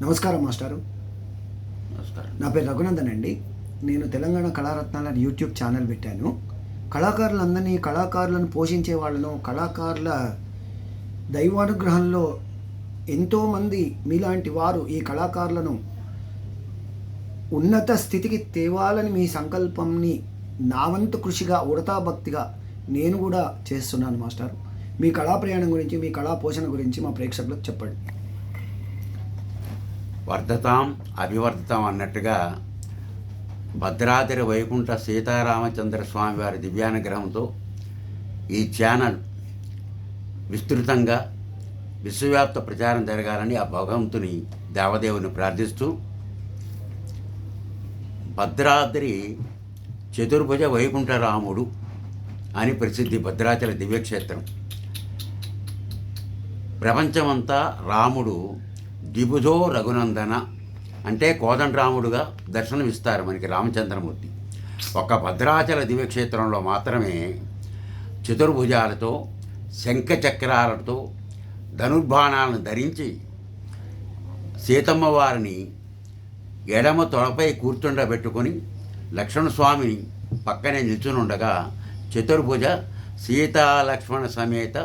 నమస్కారం మాస్టారు. నమస్కారం. నా పేరు రఘునందన్ అండి. నేను తెలంగాణ కళారత్నాల యూట్యూబ్ ఛానల్ పెట్టాను. కళాకారులను పోషించే వాళ్ళను, కళాకారుల దైవానుగ్రహంలో ఎంతోమంది మీలాంటి వారు ఈ కళాకారులను ఉన్నత స్థితికి తేవాలని మీ సంకల్పంని నా వంతు కృషిగా, ఉడతా భక్తిగా నేను కూడా చేస్తున్నాను మాస్టారు. మీ కళా ప్రయాణం గురించి, మీ కళా పోషణ గురించి మా ప్రేక్షకులకు చెప్పండి. వర్ధతాం అభివర్ధతాం అన్నట్టుగా భద్రాద్రి వైకుంఠ సీతారామచంద్ర స్వామి వారి దివ్యానుగ్రహంతో ఈ ఛానల్ విస్తృతంగా విశ్వవ్యాప్త ప్రచారం జరగాలని ఆ భగవంతుని దేవదేవుని ప్రార్థిస్తూ, భద్రాద్రి చతుర్భుజ వైకుంఠ రాముడు అని ప్రసిద్ధి భద్రాచల దివ్యక్షేత్రం. ప్రపంచమంతా రాముడు దిబుధో రఘునందన అంటే కోదండరాముడుగా దర్శనమిస్తారు మనకి రామచంద్రమూర్తి. ఒక భద్రాచల దివ్యక్షేత్రంలో మాత్రమే చతుర్భుజాలతో, శంఖచక్రాలతో, ధనుర్బాణాలను ధరించి సీతమ్మ వారిని ఎడమ తొడపై కూర్చుండబెట్టుకొని లక్ష్మణస్వామిని పక్కనే నిల్చునుండగా చతుర్భుజ సీతాలక్ష్మణ సమేత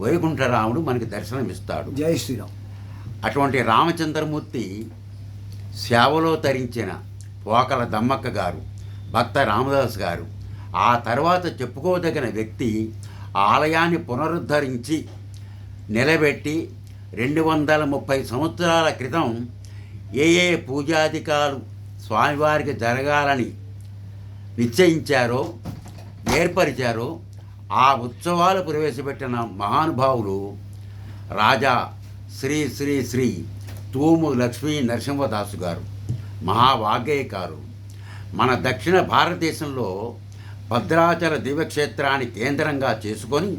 వైకుంఠరాముడు మనకి దర్శనమిస్తాడు. జై శ్రీరామ్. అటువంటి రామచంద్రమూర్తి సేవలో తరించిన పోకల దమ్మక్క గారు, భక్త రామదాస్ గారు, ఆ తర్వాత చెప్పుకోదగిన వ్యక్తి ఆలయాన్ని పునరుద్ధరించి నిలబెట్టి 230 సంవత్సరాల క్రితం ఏ పూజాధికాలు స్వామివారికి జరగాలని నిశ్చయించారో, ఏర్పరిచారో ఆ ఉత్సవాలు ప్రవేశపెట్టిన మహానుభావులు రాజా శ్రీ శ్రీ శ్రీ తూము లక్ష్మీ నరసింహదాసు గారు, మహావాగ్గేయకారు. మన దక్షిణ భారతదేశంలో భద్రాచల దివ్యక్షేత్రాన్ని కేంద్రంగా చేసుకొని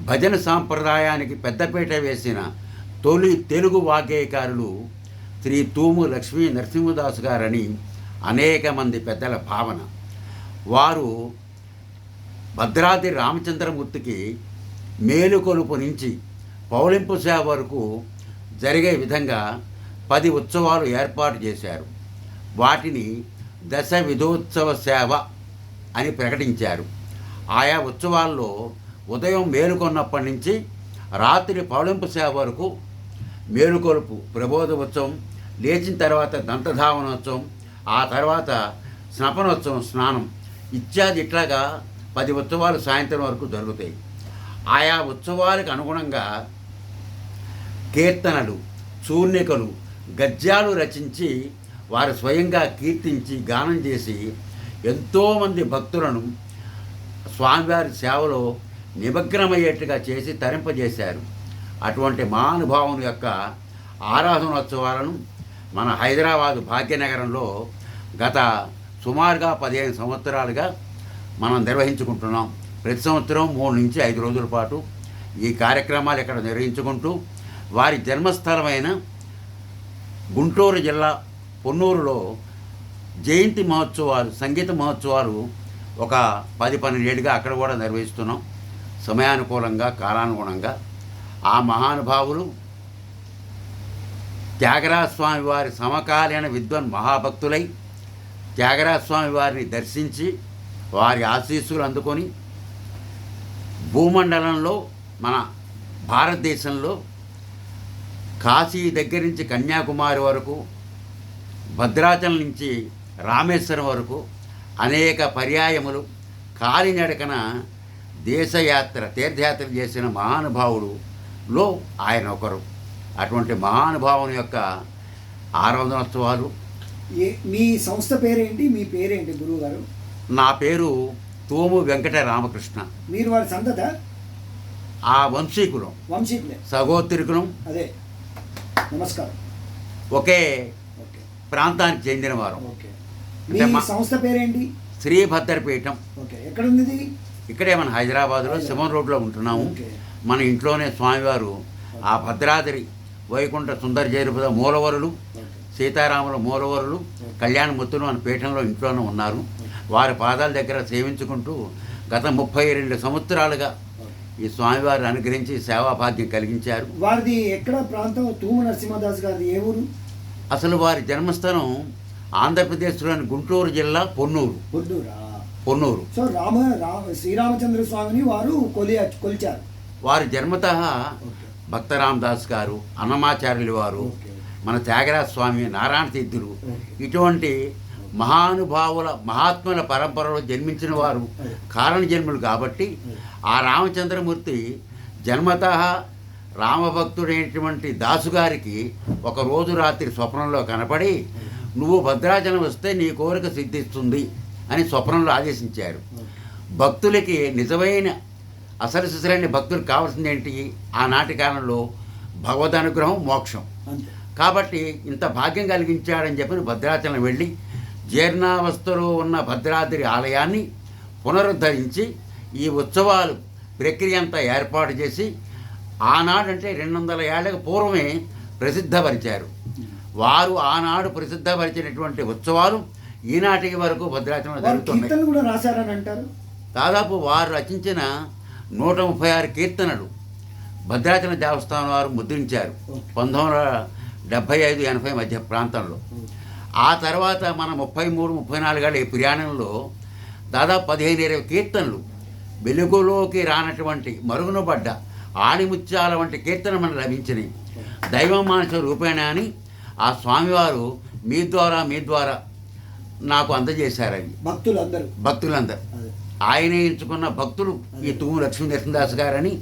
భజన సాంప్రదాయానికి పెద్దపీట వేసిన తొలి తెలుగు వాగ్గేయకారులు శ్రీ తూము లక్ష్మీ నరసింహదాసు గారని అనేక మంది పెద్దల భావన. వారు భద్రాద్రి రామచంద్రమూర్తికి మేలుకొలుపు నుంచి పౌలింపు సేవ వరకు జరిగే విధంగా 10 ఉత్సవాలు ఏర్పాటు చేశారు. వాటిని దశ విధోత్సవ సేవ అని ప్రకటించారు. ఆయా ఉత్సవాల్లో ఉదయం మేలుకొన్నప్పటి నుంచి రాత్రి పౌలింపు సేవ వరకు మేలుకొలుపు, ప్రబోధ ఉత్సవం, లేచిన తర్వాత దంతధావనోత్సవం, ఆ తర్వాత స్నపనోత్సవం, స్నానం ఇత్యాది ఇట్లాగా 10 ఉత్సవాలు సాయంత్రం వరకు జరుగుతాయి. ఆయా ఉత్సవాలకు అనుగుణంగా కీర్తనలు, చూర్ణికలు, గద్యాలు రచించి వారు స్వయంగా కీర్తించి గానం చేసి ఎంతోమంది భక్తులను స్వామివారి సేవలో నిమగ్నమయ్యేట్టుగా చేసి తరింపజేశారు. అటువంటి మహానుభావుని యొక్క ఆరాధనోత్సవాలను మన హైదరాబాదు భాగ్యనగరంలో గత సుమారుగా 15 సంవత్సరాలుగా మనం నిర్వహించుకుంటున్నాం. ప్రతి సంవత్సరం 3 నుంచి 5 రోజుల పాటు ఈ కార్యక్రమాలు ఇక్కడ నిర్వహించుకుంటూ వారి జన్మస్థలమైన గుంటూరు జిల్లా పొన్నూరులో జయంతి మహోత్సవాలు, సంగీత మహోత్సవాలు ఒక 10-12 ఏళ్ళుగా అక్కడ కూడా నిర్వహిస్తున్నాం. సమయానుకూలంగా, కాలానుగుణంగా ఆ మహానుభావులు త్యాగరాజస్వామి వారి సమకాలీన విద్వాన్ మహాభక్తులై త్యాగరాజస్వామి వారిని దర్శించి వారి ఆశీస్సులు అందుకొని భూమండలంలో, మన భారతదేశంలో కాశీ దగ్గర నుంచి కన్యాకుమారి వరకు, భద్రాచలం నుంచి రామేశ్వరం వరకు అనేక పర్యాయములు కాలినడకన దేశయాత్ర, తీర్థయాత్ర చేసిన మహానుభావుడులో ఆయన ఒకరు. అటువంటి మహానుభావుని యొక్క ఆరాధనోత్సవాలు. మీ సంస్థ పేరేంటి? మీ పేరేంటి గురువు గారు? నా పేరు తూము వెంకట రామకృష్ణ. మీరు వారి సంతత? ఆ వంశీకులం, సగోత్రికులం. అదే, నమస్కారం. ఒకే ప్రాంతానికి చెందిన వారు. సంస్థ పేరేంటి? శ్రీ భద్రపీఠం. ఎక్కడ ఉంది? ఇక్కడే మన హైదరాబాద్లో సిమన్ రోడ్లో ఉంటున్నాము. మన ఇంట్లోనే స్వామివారు ఆ భద్రాద్రి వైకుంఠ సుందర జయరుపద మూలవరులు, సీతారాముల మూలవరులు, కళ్యాణమూర్తులు మన పీఠంలో ఇంట్లోనే ఉన్నారు. వారి పాదాల దగ్గర సేవించుకుంటూ గత 32 సంవత్సరాలుగా ఈ స్వామివారిని అనుగ్రహించి సేవాభాగ్యం కలిగించారు. వారిది ఎక్కడ ప్రాంతం? తూము నరసింహదాస్ గారిది ఏ ఊరు? అసలు వారి జన్మస్థానం ఆంధ్రప్రదేశ్లోని గుంటూరు జిల్లా పొన్నూరు. పొన్నూరు. సో శ్రీరామచంద్ర స్వామిని వారు కొలిచారు. వారి జన్మతః భక్త రామదాస్ గారు, అన్నమాచార్యులు వారు, మన త్యాగరాజ స్వామి, నారాయణ తీర్థులు ఇటువంటి మహానుభావుల మహాత్ముల పరంపరలో జన్మించిన వారు కారణ జన్ములు కాబట్టి ఆ రామచంద్రమూర్తి జన్మతః రామభక్తుడైనటువంటి దాసుగారికి ఒక రోజు రాత్రి స్వప్నంలో కనపడి, నువ్వు భద్రాచలం వస్తే నీ కోరిక సిద్ధిస్తుంది అని స్వప్నంలో ఆదేశించారు. భక్తులకి నిజమైన అసలు సిసలైన భక్తులకు కావాల్సింది ఏంటి? ఆనాటి కాలంలో భగవద్ అనుగ్రహం, మోక్షం. కాబట్టి ఇంత భాగ్యం కలిగించాడని చెప్పి భద్రాచలం వెళ్ళి జీర్ణావస్థలో ఉన్న భద్రాద్రి ఆలయాన్ని పునరుద్ధరించి ఈ ఉత్సవాలు ప్రక్రియ అంతా ఏర్పాటు చేసి ఆనాడంటే 200 ఏళ్లకు పూర్వమే ప్రసిద్ధపరిచారు. వారు ఆనాడు ప్రసిద్ధపరిచినటువంటి ఉత్సవాలు ఈనాటికి వరకు భద్రాచలంలో జరుగుతున్నాయి. దాదాపు వారు రచించిన 136 కీర్తనలు భద్రాచలం దేవస్థానం వారు ముద్రించారు 1975-80 మధ్య ప్రాంతంలో. ఆ తర్వాత మన 33-34 ఏళ్ళ ఈ ప్రయాణంలో దాదాపు 15-20 కీర్తనలు వెలుగులోకి రానటువంటి మరుగునబడ్డ ఆణిముత్యాల వంటి కీర్తన మనకు లభించినాయి. దైవం మానస రూపేణ అని ఆ స్వామివారు మీ ద్వారా నాకు అందజేశారు. అవి భక్తులందరూ ఆయనే ఎంచుకున్న భక్తులు ఈ తుమ్ము లక్ష్మీ నరసింహదాస్ గారని,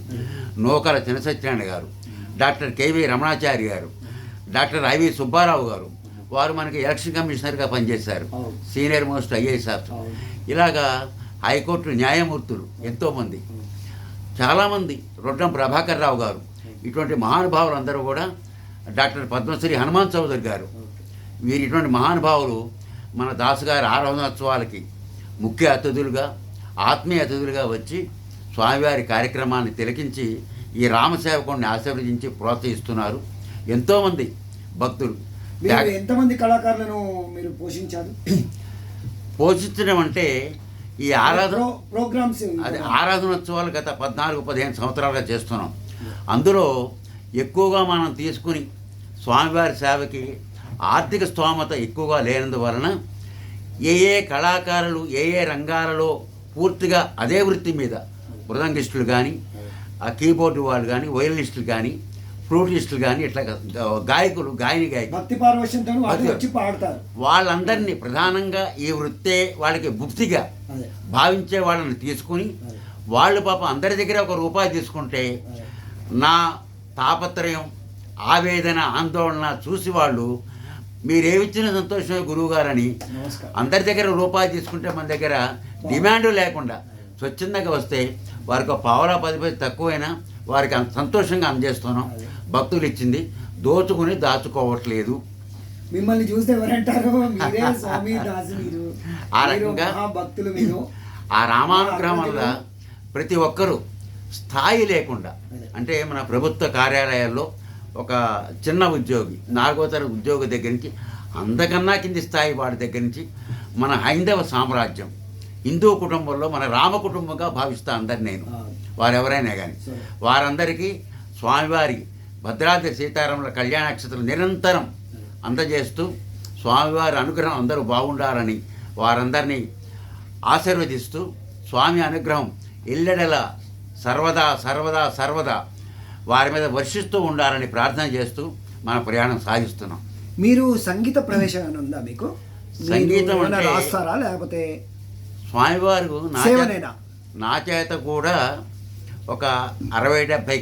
నూకల చినసత్యనారాయణ గారు, డాక్టర్ కేవీ రమణాచారి గారు, డాక్టర్ ఐవి సుబ్బారావు గారు. వారు మనకి ఎలక్షన్ కమిషనర్గా పనిచేశారు, సీనియర్ మోస్ట్ ఐఏఎస్ ఆఫీసర్. ఇలాగా హైకోర్టు న్యాయమూర్తులు ఎంతోమంది, చాలామంది, రొడ్డం ప్రభాకర్ రావు గారు, ఇటువంటి మహానుభావులు అందరూ కూడా, డాక్టర్ పద్మశ్రీ హనుమాన్ చౌదరి గారు, వీరు ఇటువంటి మహానుభావులు మన దాసుగారి ఆరాధనోత్సవాలకి ముఖ్య అతిథులుగా, ఆత్మీయ అతిథులుగా వచ్చి స్వామివారి కార్యక్రమాన్ని తిలకించి ఈ రామసేవకుడిని ఆశీర్వదించి ప్రోత్సహిస్తున్నారు. ఎంతోమంది భక్తులు. ఎంతమంది కళాకారులను మీరు పోషించారు? పోషించడం అంటే ఈ ప్రోగ్రామ్స్, అది ఆరాధనోత్సవాలు గత 14-15 సంవత్సరాలుగా చేస్తున్నాం. అందులో ఎక్కువగా మనం తీసుకుని స్వామివారి సేవకి ఆర్థిక స్తోమత ఎక్కువగా లేనందువలన ఏ కళాకారులు ఏ రంగాలలో పూర్తిగా అదే వృత్తి మీద, మృదంగిస్టులు కానీ, ఆ కీబోర్డు వాళ్ళు కానీ, వయలినిస్టులు కానీ, ఫ్లూటిస్టులు కానీ, ఇట్లా గాయకులు, వాళ్ళందరినీ ప్రధానంగా ఈ వృత్తే వాళ్ళకి భుక్తిగా భావించే వాళ్ళని తీసుకుని, వాళ్ళు పాపం అందరి దగ్గర ఒక రూపాయి తీసుకుంటే నా తాపత్రయం, ఆవేదన, ఆందోళన చూసి వాళ్ళు మీరేమిచ్చిన సంతోషమే గురువుగారని అందరి దగ్గర రూపాయి తీసుకుంటే మన దగ్గర డిమాండ్ లేకుండా స్వచ్ఛందంగా వస్తే వారికి 1.10 తక్కువైనా వారికి సంతోషంగా అందజేస్తున్నాం. భక్తులు ఇచ్చింది దోచుకుని దాచుకోవట్లేదు. మిమ్మల్ని చూస్తే ఎవరంటారు? ఆ రకంగా ఆ రామానుగ్రహం వల్ల ప్రతి ఒక్కరూ స్థాయి లేకుండా, అంటే మన ప్రభుత్వ కార్యాలయాల్లో ఒక చిన్న ఉద్యోగి, 4వ తరగతి ఉద్యోగి దగ్గర నుంచి అంతకన్నా కింది స్థాయి వాడి దగ్గర నుంచి మన హైందవ సామ్రాజ్యం, హిందూ కుటుంబంలో మన రామ కుటుంబంగా భావిస్తా అందరు. నేను వారెవరైనా కానీ వారందరికీ స్వామివారి భద్రాద్రి సీతారాముల కళ్యాణ నక్షత్రం నిరంతరం అందజేస్తూ స్వామివారి అనుగ్రహం అందరూ బాగుండాలని వారందరినీ ఆశీర్వదిస్తూ స్వామి అనుగ్రహం ఎల్లెడలా సర్వదా సర్వదా సర్వదా వారి మీద వర్షిస్తూ ఉండాలని ప్రార్థన చేస్తూ మన ప్రయాణం సాగిస్తున్నాం. మీరు సంగీత ప్రవేశం ఉందా మీకు? సంగీతం అంటే రాస్తారా లేకపోతే స్వామివారు నా చేత కూడా ఒక 60-70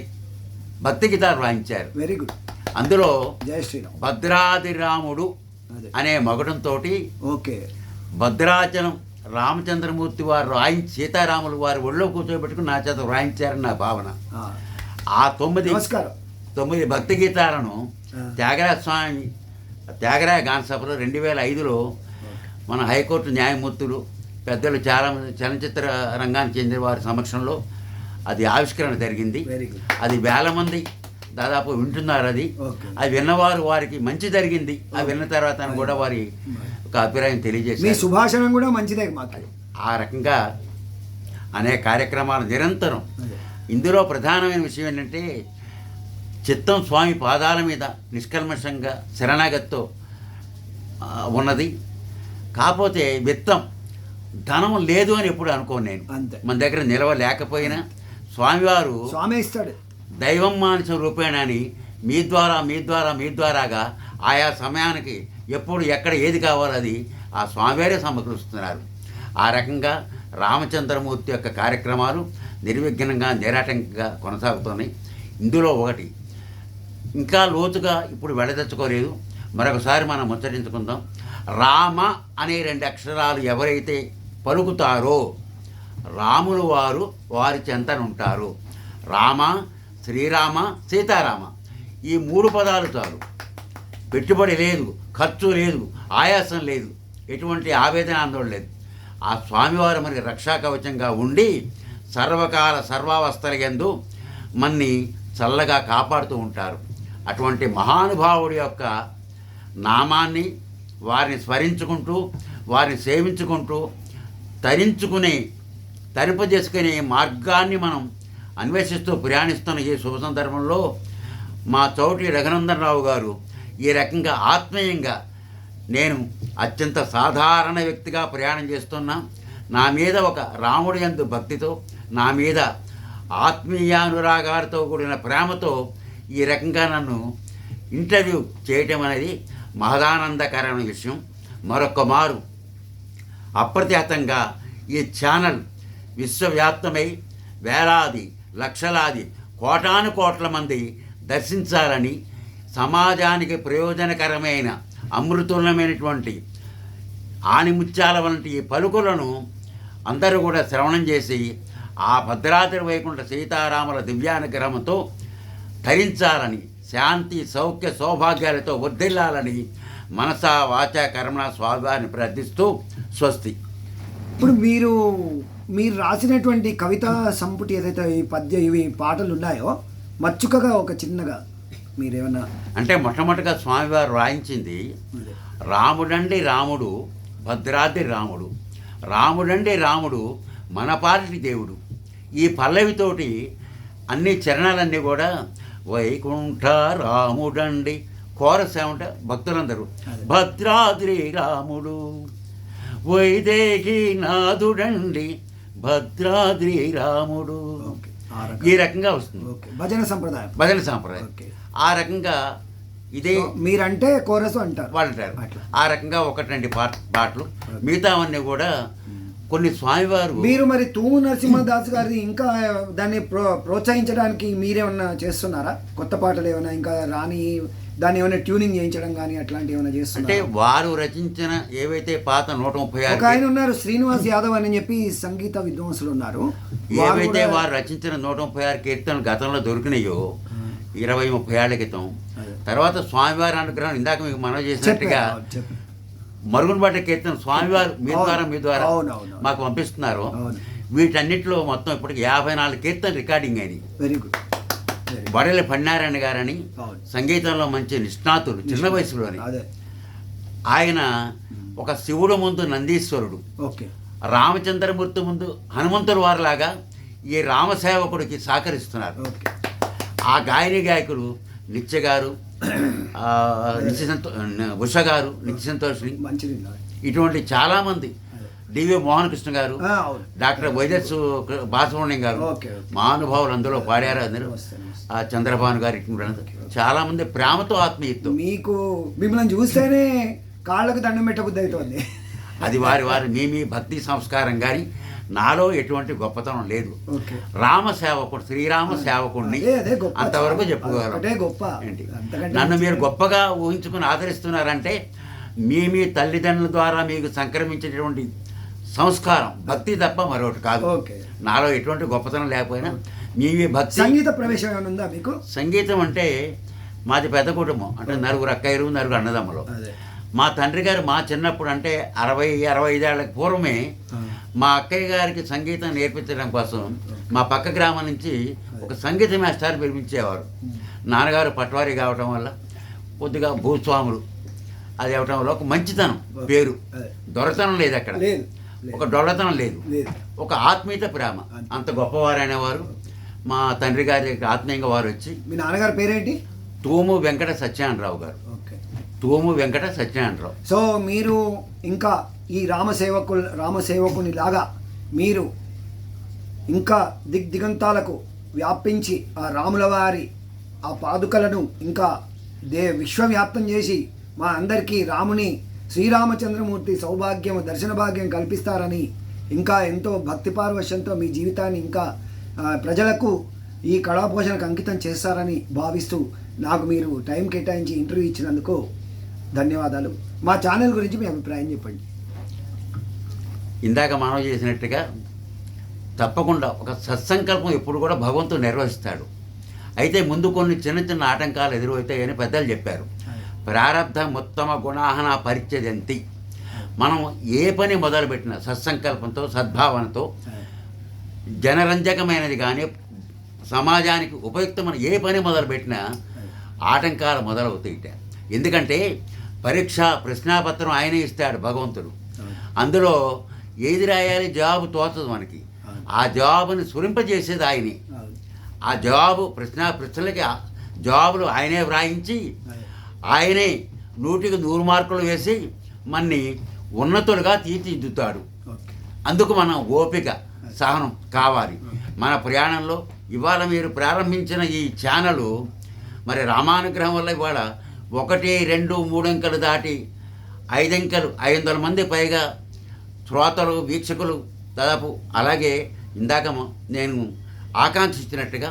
భక్తి గీతాలు రాయించారు. Very good. అందులో జై శ్రీరామ్, భద్రాది రాముడు అనే మగుడంతో ఓకే భద్రాచలం రామచంద్రమూర్తి వారు రాయించి సీతారాములు వారు ఒళ్ళో కూర్చోబెట్టుకుని నా చేత రాయించారని నా భావన. ఆ 9 భక్తి గీతాలను త్యాగరాజ స్వామి త్యాగరాయ గాన సభలో 2005లో మన హైకోర్టు న్యాయమూర్తులు పెద్దలు చాలామంది చలనచిత్ర రంగానికి చెందిన వారి సమక్షంలో అది ఆవిష్కరణ జరిగింది. అది వేల మంది దాదాపు వింటున్నారు. అది విన్నవారు వారికి మంచి జరిగింది. అది విన్న తర్వాత కూడా వారి ఒక అభిప్రాయం తెలియజేశారు. సుభాషణం కూడా మంచిదే మాకు. ఆ రకంగా అనేక కార్యక్రమాలు నిరంతరం. ఇందులో ప్రధానమైన విషయం ఏంటంటే చిత్తం స్వామి పాదాల మీద నిష్కల్మషంగా శరణాగతితో ఉన్నది. కాకపోతే విత్తం ధనం లేదు అని ఎప్పుడు అనుకోను నేను. అంతే. మన దగ్గర నిలవ లేకపోయినా స్వామివారు స్వామి ఇస్తాడు. దైవం మానస రూపేణని మీ ద్వారాగా ఆయా సమయానికి ఎప్పుడు ఎక్కడ ఏది కావాలో అది ఆ స్వామివారే సమకూరుస్తున్నారు. ఆ రకంగా రామచంద్రమూర్తి యొక్క కార్యక్రమాలు నిర్విఘ్నంగా నిరాటంకంగా కొనసాగుతున్నాయి. ఇందులో ఒకటి ఇంకా లోతుగా ఇప్పుడు వెళ్ళదచ్చుకోలేదు, మరొకసారి మనం ముచ్చటించుకుందాం. రామ అనే 2 అక్షరాలు ఎవరైతే పలుకుతారో రాములు వారు వారి చెంతనుంటారు. రామ, శ్రీరామ, సీతారామ ఈ 3 పదాలు చాలు. పెట్టుబడి లేదు, ఖర్చు లేదు, ఆయాసం లేదు, ఎటువంటి ఆవేదన ఆందోళన లేదు. ఆ స్వామివారు మనకి రక్షా కవచంగా ఉండి సర్వకాల సర్వావస్థల యందు మన్ని చల్లగా కాపాడుతూ ఉంటారు. అటువంటి మహానుభావుడి యొక్క నామాన్ని వారిని స్మరించుకుంటూ వారిని సేవించుకుంటూ తరింపజేసుకునే మార్గాన్ని మనం అన్వేషిస్తూ ప్రయాణిస్తున్న ఈ శుభ సందర్భంలో మా చౌటి రఘునందన్ రావు గారు ఈ రకంగా ఆత్మీయంగా నేను అత్యంత సాధారణ వ్యక్తిగా ప్రయాణం చేస్తున్నా, నా మీద ఒక రాముడి యందు భక్తితో, నా మీద ఆత్మీయానురాగాలతో కూడిన ప్రేమతో ఈ రకంగా నన్ను ఇంటర్వ్యూ చేయటం అనేది మహదానందకరమైన విషయం. మరొక మారు అప్రతిహతంగా ఈ ఛానల్ విశ్వవ్యాప్తమై వేలాది లక్షలాది కోటాను కోట్ల మంది దర్శించాలని, సమాజానికి ప్రయోజనకరమైన అమృతులమైనటువంటి ఆణిముత్యాల వంటి పలుకులను అందరూ కూడా శ్రవణం చేసి ఆ భద్రాద్రి వైకుంఠ సీతారాముల దివ్యానుగ్రహంతో ధరించాలని, శాంతి సౌఖ్య సౌభాగ్యాలతో వర్ధిల్లాలని మనసా వాచా కర్మణ స్వామివారిని ప్రార్థిస్తూ స్వస్తి. ఇప్పుడు మీరు రాసినటువంటి కవితా సంపుటి ఏదైతే ఇవి పాటలు ఉన్నాయో మచ్చుకగా ఒక చిన్నగా మీరేమన్నా అంటే మొట్టమొదటిగా స్వామివారు రాయించింది రాముడండి రాముడు భద్రాద్రి రాముడు, రాముడండి రాముడు మన పాలిటి దేవుడు. ఈ పల్లవితోటి అన్ని చరణాలన్నీ కూడా వైకుంఠ రాముడండి కోరస్ ఏమంటే భక్తులందరూ భద్రాద్రి రాముడు, వైదేహి నాథుడండి భద్రాద్రి రాముడు, ఈ రకంగా వస్తుంది భజన సంప్రదాయం. ఆ రకంగా ఇదే మీరంటే కోరస్ అంటారు వాళ్ళు అంటారు. ఆ రకంగా 1-2 పాటలు, మిగతావన్నీ కూడా కొన్ని స్వామివారు. మీరు మరి తూము నరసింహదాస్ గారి ఇంకా దాన్ని ప్రోత్సహించడానికి మీరేమన్నా చేస్తున్నారా? కొత్త పాటలు ఏమైనా ఇంకా రాని దాన్ని ఏమైనా ట్యూనింగ్ చేయించడం కానీ అట్లాంటి ఏమైనా చేస్తున్నారు? అంటే వారు రచించిన ఏవైతే పాత 136 ఆయన ఉన్నారు శ్రీనివాస్ యాదవ్ అని చెప్పి సంగీత విద్వాంసులు ఉన్నారు. ఏవైతే వారు రచించిన 136 కీర్తనలు గతంలో దొరికినాయో 20-30 ఏళ్ల క్రితం, తర్వాత స్వామివారి అనుగ్రహం ఇందాక మీకు మనవి చేసినట్టుగా మరుగునబడ్డ కీర్తన స్వామివారు మీ ద్వారా మాకు పంపిస్తున్నారు. వీటన్నిటిలో మొత్తం ఇప్పటికి 54 కీర్తన రికార్డింగ్ అయింది. Very good. బడలి పన్నారాయణ గారని సంగీతంలో మంచి నిష్ణాతులు, చిన్న వయసులోని. ఆయన ఒక శివుడు ముందు నందీశ్వరుడు, రామచంద్రమూర్తి ముందు హనుమంతుల వారిలాగా ఈ రామసేవకుడికి సహకరిస్తున్నారు. ఆ గాయకులు నిత్య గారు, ఉష గారు, నిత్య సంతోషిని, ఇటువంటి చాలామంది, డివి మోహన్ కృష్ణ గారు, డాక్టర్ వైద్యసు బాలసుబ్రహ్మణ్యం గారు, మహానుభావులు అందులో పాడారు. అందరూ చంద్రబాబు గారు, చాలామంది ప్రేమతో ఆత్మీయతో. మీకు మిమ్మల్ని చూస్తేనే కాళ్ళకు దండం పెట్టబుద్ధి అవుతుంది. అది వారి మీ భక్తి సంస్కారం కానీ నాలో ఎటువంటి గొప్పతనం లేదు. రామ సేవకుడు, శ్రీరామ సేవకుడిని అంతవరకు చెప్పుకోగలం. ఏంటి నన్ను మీరు గొప్పగా ఊహించుకుని ఆదరిస్తున్నారంటే మీ తల్లిదండ్రుల ద్వారా మీకు సంక్రమించేటువంటి సంస్కారం, భక్తి తప్ప మరొకటి కాదు. నాలో ఎటువంటి గొప్పతనం లేకపోయినా మీ భక్తి. సంగీత ప్రవేశం ఏమైనా ఉందా మీకు? సంగీతం అంటే మాది పెద్ద కుటుంబం, అంటే 9 అక్కయ్యలు, 9 అన్నదమ్ములు. మా తండ్రి గారు మా చిన్నప్పుడు అంటే 60-65 ఏళ్లకు పూర్వమే మా అక్కయ్య గారికి సంగీతం నేర్పించడం కోసం మా పక్క గ్రామం నుంచి ఒక సంగీత మాస్టర్ పిలిపించేవారు. నాన్నగారు పట్వారీ కావటం వల్ల కొద్దిగా భూస్వాములు అది అవటం వల్ల ఒక మంచితనం పేరు, దొరతనం లేదు అక్కడ, ఒక డొల్లతనం లేదు, ఒక ఆత్మీయత ప్రేమ, అంత గొప్పవారు అనేవారు. మా తండ్రి గారి ఆత్మీయంగా వారు వచ్చి. మీ నాన్నగారి పేరేంటి? తూము వెంకట సత్యనారాయణరావు గారు. తూము వెంకట సత్యనారాయణరావు. సో మీరు ఇంకా ఈ రామసేవకుని లాగా మీరు ఇంకా దిగ్దిగంతాలకు వ్యాపించి ఆ రాముల వారి ఆ పాదుకలను ఇంకా విశ్వవ్యాప్తం చేసి మా అందరికీ రాముని శ్రీరామచంద్రమూర్తి దర్శన భాగ్యం కల్పిస్తారని, ఇంకా ఎంతో భక్తి పారవశ్యంతో మీ జీవితాన్ని ఇంకా ప్రజలకు ఈ కళాపోషణకు అంకితం చేస్తారని భావిస్తూ నాకు మీరు టైం కేటాయించి ఇంటర్వ్యూ ఇచ్చినందుకు ధన్యవాదాలు. మా ఛానల్ గురించి మీ అభిప్రాయం చెప్పండి. ఇందాక మనం చేసినట్టుగా తప్పకుండా ఒక సత్సంకల్పం ఎప్పుడు కూడా భగవంతుడు నిర్వహిస్తాడు. అయితే ముందు కొన్ని చిన్న చిన్న ఆటంకాలు ఎదురవుతాయని పెద్దలు చెప్పారు. ప్రారబ్ధ మొత్తమ గుణాహన పరిత్యజంతి. మనం ఏ పని మొదలుపెట్టినా సత్సంకల్పంతో సద్భావనతో జనరంజకమైనది కానీ సమాజానికి ఉపయుక్తమైన ఏ పని మొదలుపెట్టినా ఆటంకాలు మొదలవుతాయిట. ఎందుకంటే ప్రశ్నాపత్రం ఆయనే ఇస్తాడు భగవంతుడు. అందులో ఏది రాయాలి జవాబు తోచదు మనకి. ఆ జవాబుని స్ఫురింపజేసేది ఆయనే. ఆ జవాబు ప్రశ్నలకి జవాబులు ఆయనే వ్రాయించి ఆయనే 100కి 100 మార్కులు వేసి మన్ని ఉన్నతులుగా తీర్చిదిద్దుతాడు. అందుకు మనం ఓపిక సహనం కావాలి మన ప్రయాణంలో. ఇవాళ మీరు ప్రారంభించిన ఈ ఛానల్ మరి రామానుగ్రహం వల్ల ఇవాళ 1, 2, 3 అంకెలు దాటి 5 అంకెలు 500 మంది పైగా శ్రోతలు వీక్షకులు దాదాపు, అలాగే ఇందాక నేను ఆకాంక్షించినట్టుగా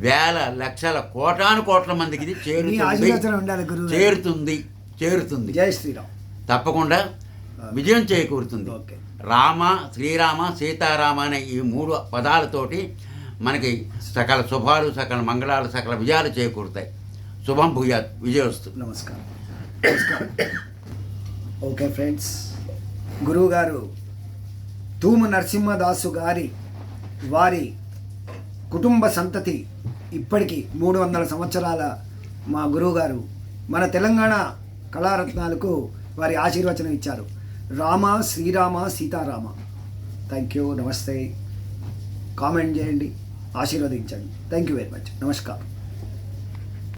వేల లక్షల కోట్ల మందికి ఇది చేరుతుంది. జై శ్రీరామ్. తప్పకుండా విజయం చేకూరుతుంది. రామ, శ్రీరామ, సీతారామ అనే ఈ 3 పదాలతోటి మనకి సకల శుభాలు, సకల మంగళాలు, సకల విజయాలు చేకూరుతాయి. శుభం భూయాత్. విజయోస్తు. నమస్కారం. ఓకే ఫ్రెండ్స్, గురువు గారు తూము నరసింహదాసు వారి కుటుంబ సంతతి ఇప్పటికీ 300 సంవత్సరాల మా గురువుగారు మన తెలంగాణ కళారత్నాలకు వారి ఆశీర్వచనం ఇచ్చారు. రామ, శ్రీరామ, సీతారామ. Thank you. నమస్తే. కామెంట్ చేయండి, ఆశీర్వదించండి. Thank you very much. నమస్కారం.